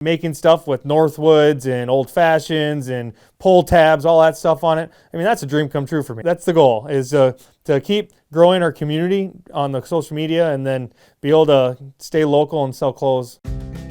making stuff with Northwoods and Old Fashions and pull tabs, all that stuff on it. I mean, that's a dream come true for me. That's the goal, is to keep growing our community on the social media and then be able to stay local and sell clothes.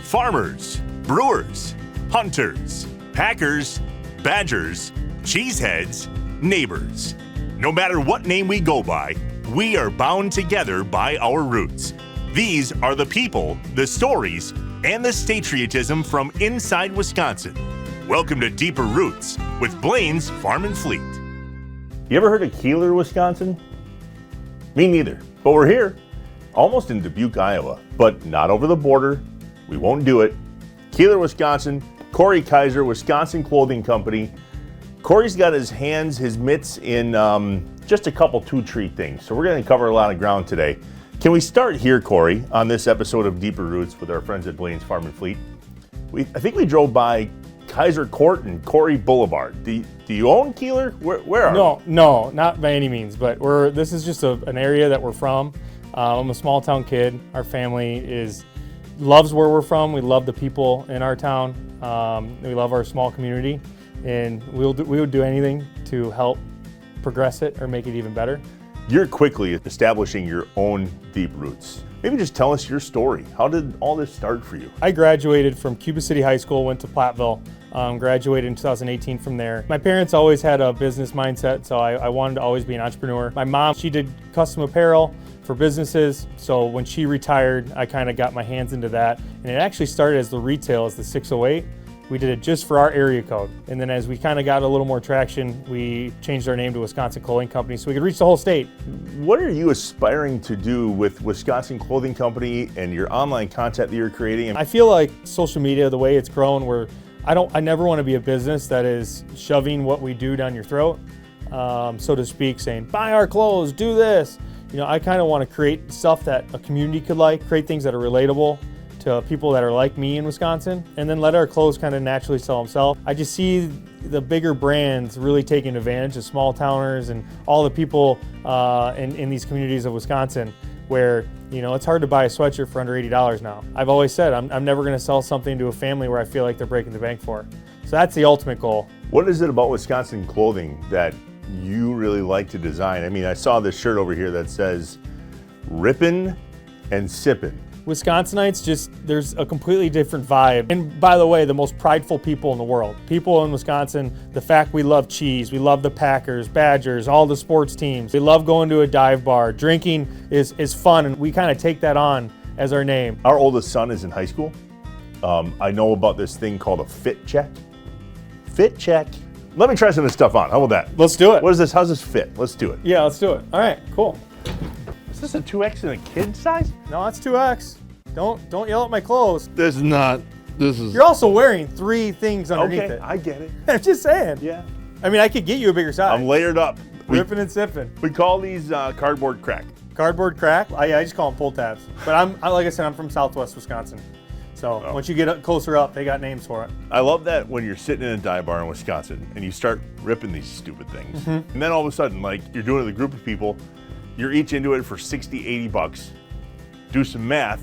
Farmers, brewers, hunters, packers, badgers, cheeseheads, neighbors. No matter what name we go by, we are bound together by our roots. These are the people, the stories, and the patriotism from inside Wisconsin. Welcome to Deeper Roots with Blain's Farm and Fleet. You ever heard of Kieler, Wisconsin? Me neither, but we're here, almost in Dubuque, Iowa, but not over the border. We won't do it. Kieler, Wisconsin, Corey Kaiser, Wisconsin Clothing Company. Corey's got his mitts in just a couple two-tree things, so we're going to cover a lot of ground today. Can we start here, Corey, on this episode of Deeper Roots with our friends at Blain's Farm and Fleet? I think we drove by Kaiser Court and Corey Boulevard. Do you own Kieler? Where are we? No, not by any means, but this is just an area that we're from. I'm a small town kid. Our family loves where we're from. We love the people in our town. We love our small community, and we would do anything to help progress it or make it even better. You're quickly establishing your own Deep Roots. Maybe just tell us your story. How did all this start for you? I graduated from Cuba City High School, went to Platteville, graduated in 2018 from there. My parents always had a business mindset, so I wanted to always be an entrepreneur. My mom, she did custom apparel for businesses, so when she retired, I kind of got my hands into that. And it actually started as the retail, as the 608. We did it just for our area code. And then as we kind of got a little more traction, we changed our name to Wisconsin Clothing Company so we could reach the whole state. What are you aspiring to do with Wisconsin Clothing Company and your online content that you're creating? I feel like social media, the way it's grown, I never want to be a business that is shoving what we do down your throat, so to speak, saying, buy our clothes, do this. I kind of want to create stuff that a community could like, create things that are relatable to people that are like me in Wisconsin, and then let our clothes kind of naturally sell themselves. I just see the bigger brands really taking advantage of small towners and all the people in these communities of Wisconsin where, it's hard to buy a sweatshirt for under $80 now. I've always said I'm never going to sell something to a family where I feel like they're breaking the bank for. So that's the ultimate goal. What is it about Wisconsin clothing that you really like to design? I mean, I saw this shirt over here that says rippin' and sippin'. Wisconsinites, there's a completely different vibe. And by the way, the most prideful people in the world. People in Wisconsin, the fact we love cheese, we love the Packers, Badgers, all the sports teams. We love going to a dive bar. Drinking is fun, and we kind of take that on as our name. Our oldest son is in high school. I know about this thing called a fit check. Fit check. Let me try some of this stuff on. How about that? Let's do it. What is this? How's this fit? Let's do it. Yeah, let's do it. All right, cool. Is this a 2X in a kid size? No, it's 2X. Don't yell at my clothes. This is. You're also wearing 3 things underneath it. I get it. I'm just saying. Yeah. I mean, I could get you a bigger size. I'm layered up. Ripping and sipping. We call these cardboard crack. Cardboard crack? I just call them pull tabs. But like I said, I'm from Southwest Wisconsin. So once you get closer up, they got names for it. I love that when you're sitting in a dive bar in Wisconsin and you start ripping these stupid things. Mm-hmm. And then all of a sudden, like you're doing it with a group of people, you're each into it for $60, $80. Do some math.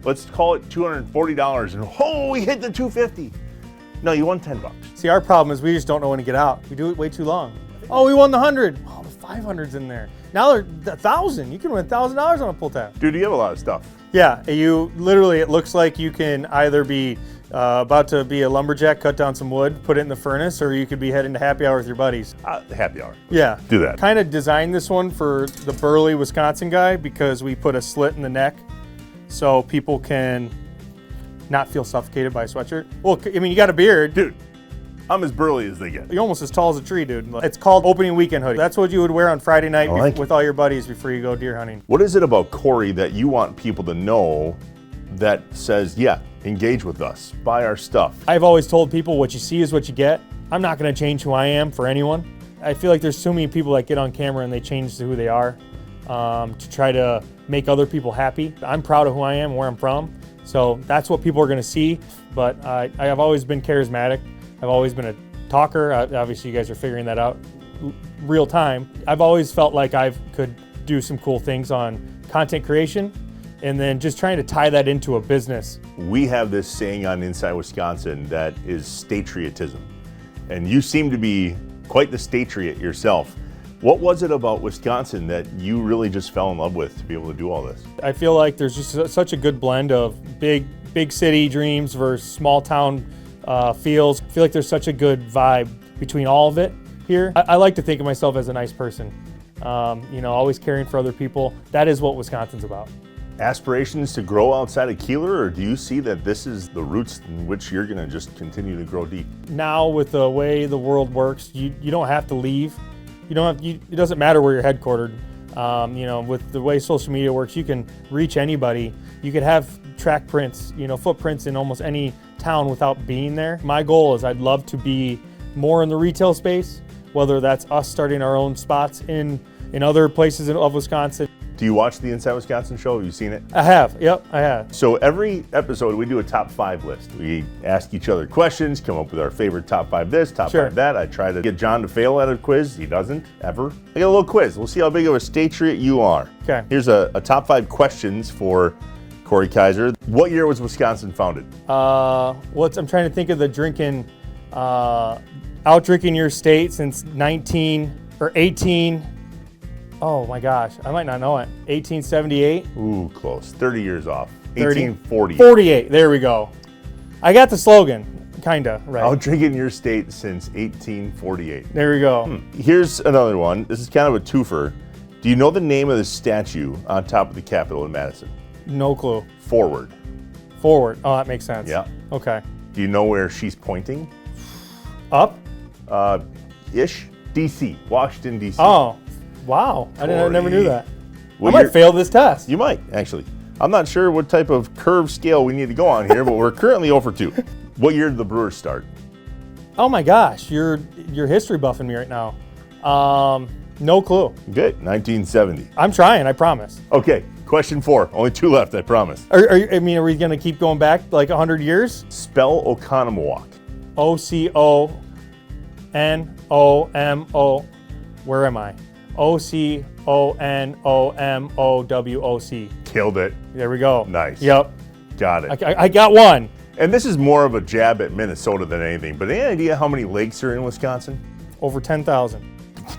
Let's call it $240 and we hit the $250. No, you won $10. See, our problem is we just don't know when to get out. We do it way too long. Oh, we won the 100. Oh, the 500's in there. Now they're 1,000. You can win $1,000 on a pull tab. Dude, you have a lot of stuff. Yeah, it looks like you can either be about to be a lumberjack, cut down some wood, put it in the furnace, or you could be heading to happy hour with your buddies. Happy hour. Yeah. Do that. Kind of designed this one for the burly Wisconsin guy because we put a slit in the neck so people can not feel suffocated by a sweatshirt. Well, I mean, you got a beard. Dude, I'm as burly as they get. You're almost as tall as a tree, dude. It's called opening weekend hoodie. That's what you would wear on Friday night with all your buddies before you go deer hunting. What is it about Corey that you want people to know that says, yeah, engage with us, buy our stuff? I've always told people what you see is what you get. I'm not going to change who I am for anyone. I feel like there's so many people that get on camera and they change to who they are to try to make other people happy. I'm proud of who I am and where I'm from. So that's what people are going to see. But I have always been charismatic. I've always been a talker. Obviously, you guys are figuring that out real time. I've always felt like I could do some cool things on content creation and then just trying to tie that into a business. We have this saying on Inside Wisconsin that is statriotism. And you seem to be quite the statriot yourself. What was it about Wisconsin that you really just fell in love with to be able to do all this? I feel like there's just such a good blend of big city dreams versus small town feels. I feel like there's such a good vibe between all of it here. I like to think of myself as a nice person, always caring for other people. That is what Wisconsin's about. Aspirations to grow outside of Kieler, or do you see that this is the roots in which you're going to just continue to grow deep? Now, with the way the world works, you don't have to leave. It doesn't matter where you're headquartered. With the way social media works, you can reach anybody. You could have track prints, footprints in almost any town without being there. My goal is I'd love to be more in the retail space, whether that's us starting our own spots in other places of Wisconsin. Do you watch the Inside Wisconsin show? Have you seen it? I have. Yep, I have. So every episode we do a top 5 list. We ask each other questions, come up with our favorite top 5 this, top 5 that. I try to get John to fail at a quiz. He doesn't, ever. I got a little quiz. We'll see how big of a statriot you are. Okay. Here's a top 5 questions for Corey Kaiser. What year was Wisconsin founded? I'm trying to think of the drinking, out drinking your state since 18. Oh my gosh, I might not know it. 1878? Ooh, close. 30 years off. 1840. 48, there we go. I got the slogan, kinda, right. Out drinking your state since 1848. There we go. Here's another one. This is kind of a twofer. Do you know the name of the statue on top of the Capitol in Madison? No clue. Forward. Forward, oh, that makes sense. Yeah. Okay. Do you know where she's pointing? Up? Ish. DC, Washington, DC. Oh, wow. I never knew that. Well, I might fail this test. You might, actually. I'm not sure what type of curve scale we need to go on here, but we're currently 0 for 2. What year did the Brewers start? Oh my gosh, you're history buffing me right now. No clue. Good, 1970. I'm trying, I promise. Okay, question 4. Only 2 left, I promise. Are we going to keep going back like 100 years? Spell Oconomowoc. O-C-O-N-O-M-O. Where am I? O-C-O-N-O-M-O-W-O-C. Killed it. There we go. Nice. Yep. Got it. I got one. And this is more of a jab at Minnesota than anything, but any idea how many lakes are in Wisconsin? Over 10,000.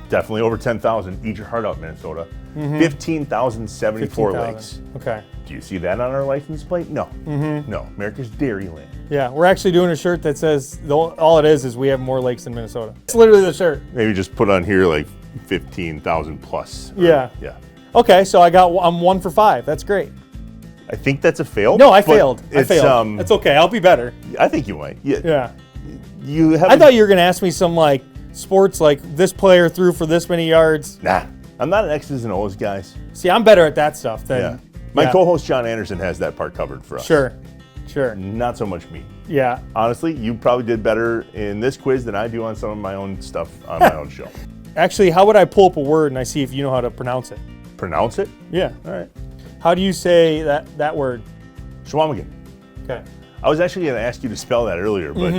Definitely over 10,000. Eat your heart out, Minnesota. 15,074 lakes. Okay. Do you see that on our license plate? No. No. America's Dairyland. Yeah, we're actually doing a shirt that says, all it is we have more lakes than Minnesota. It's literally the shirt. Maybe just put on here like 15,000 plus. Yeah. Yeah. Okay, so I'm 1 for 5. That's great. I think that's a fail. No, I failed. I It's, failed. That's okay. I'll be better. I think you might. Yeah. You have. I thought you were going to ask me some like sports, like this player threw for this many yards. Nah. I'm not an X's and O's, guys. See, I'm better at that stuff than. Yeah. My co-host John Anderson has that part covered for us. Sure. Not so much me. Yeah. Honestly, you probably did better in this quiz than I do on some of my own stuff on my own show. Actually, how would I pull up a word and I see if you know how to pronounce it? Pronounce it? Yeah. All right. How do you say that word? Schwamigan. Okay. I was actually going to ask you to spell that earlier, but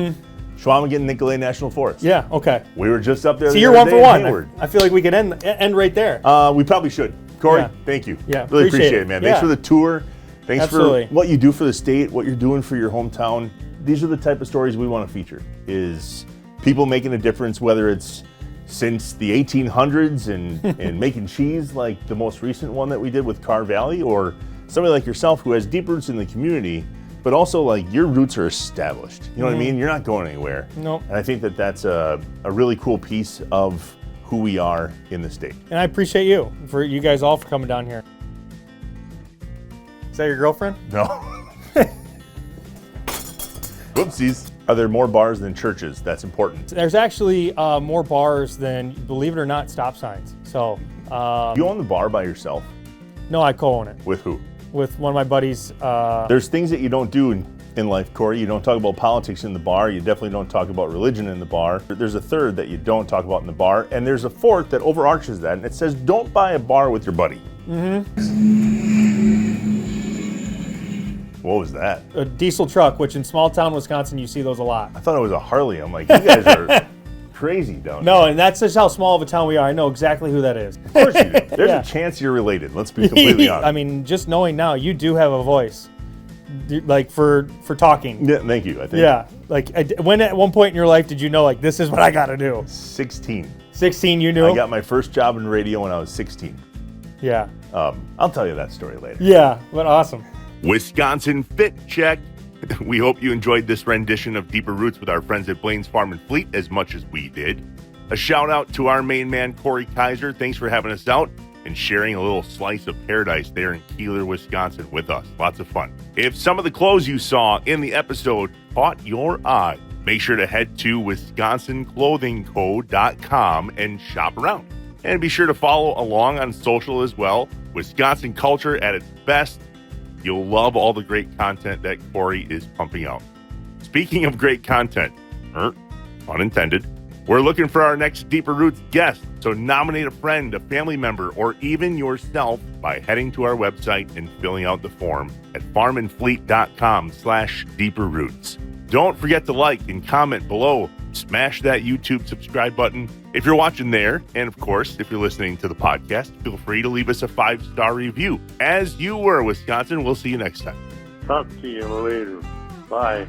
Schwamigan Nicolay National Forest. Yeah. Okay. We were just up there. So you're 1 for 1. I feel like we could end right there. We probably should. Corey, Yeah. Thank you. Yeah, Really appreciate appreciate it. it, man. Yeah. Thanks for the tour. Thanks Absolutely. for what you do for the state, what you're doing for your hometown. These are the type of stories we want to feature, is people making a difference, whether it's since the 1800s and making cheese like the most recent one that we did with Carr Valley, or somebody like yourself who has deep roots in the community, but also like your roots are established. You know what I mean? You're not going anywhere. Nope. And I think that that's a really cool piece of who we are in the state. And I appreciate you guys all for coming down here. Is that your girlfriend? No. Whoopsies. Are there more bars than churches? That's important. There's actually more bars than, believe it or not, stop signs. So. You own the bar by yourself? No, I co-own it. With who? With one of my buddies. There's things that you don't do in life, Corey. You don't talk about politics in the bar. You definitely don't talk about religion in the bar. There's a third that you don't talk about in the bar. And there's a fourth that overarches that. And it says, don't buy a bar with your buddy. What was that? A diesel truck, which in small town Wisconsin, you see those a lot. I thought it was a Harley. I'm like, you guys are crazy, don't you? No, and that's just how small of a town we are. I know exactly who that is. Of course you do. There's Yeah. a chance you're related. Let's be completely honest. I mean, just knowing now, you do have a voice, like for talking. Yeah, thank you. I think. Yeah. Like, when at one point in your life did you know, like, this is what I got to do? 16. 16, you knew? I got my first job in radio when I was 16. Yeah. I'll tell you that story later. Yeah, but awesome. Wisconsin Fit Check. We hope you enjoyed this rendition of Deeper Roots with our friends at Blain's Farm and Fleet as much as we did. A shout out to our main man, Corey Kaiser. Thanks for having us out and sharing a little slice of paradise there in Kieler, Wisconsin with us. Lots of fun. If some of the clothes you saw in the episode caught your eye, make sure to head to wisconsinclothingco.com and shop around. And be sure to follow along on social as well. Wisconsin culture at its best. You'll love all the great content that Corey is pumping out. Speaking of great content, unintended, we're looking for our next Deeper Roots guest. So nominate a friend, a family member, or even yourself by heading to our website and filling out the form at farmandfleet.com/deeperroots. Don't forget to like and comment below. Smash that YouTube subscribe button if you're watching there. And of course, if you're listening to the podcast, feel free to leave us a 5-star review. As you were, Wisconsin, we'll see you next time. Talk to you later. Bye.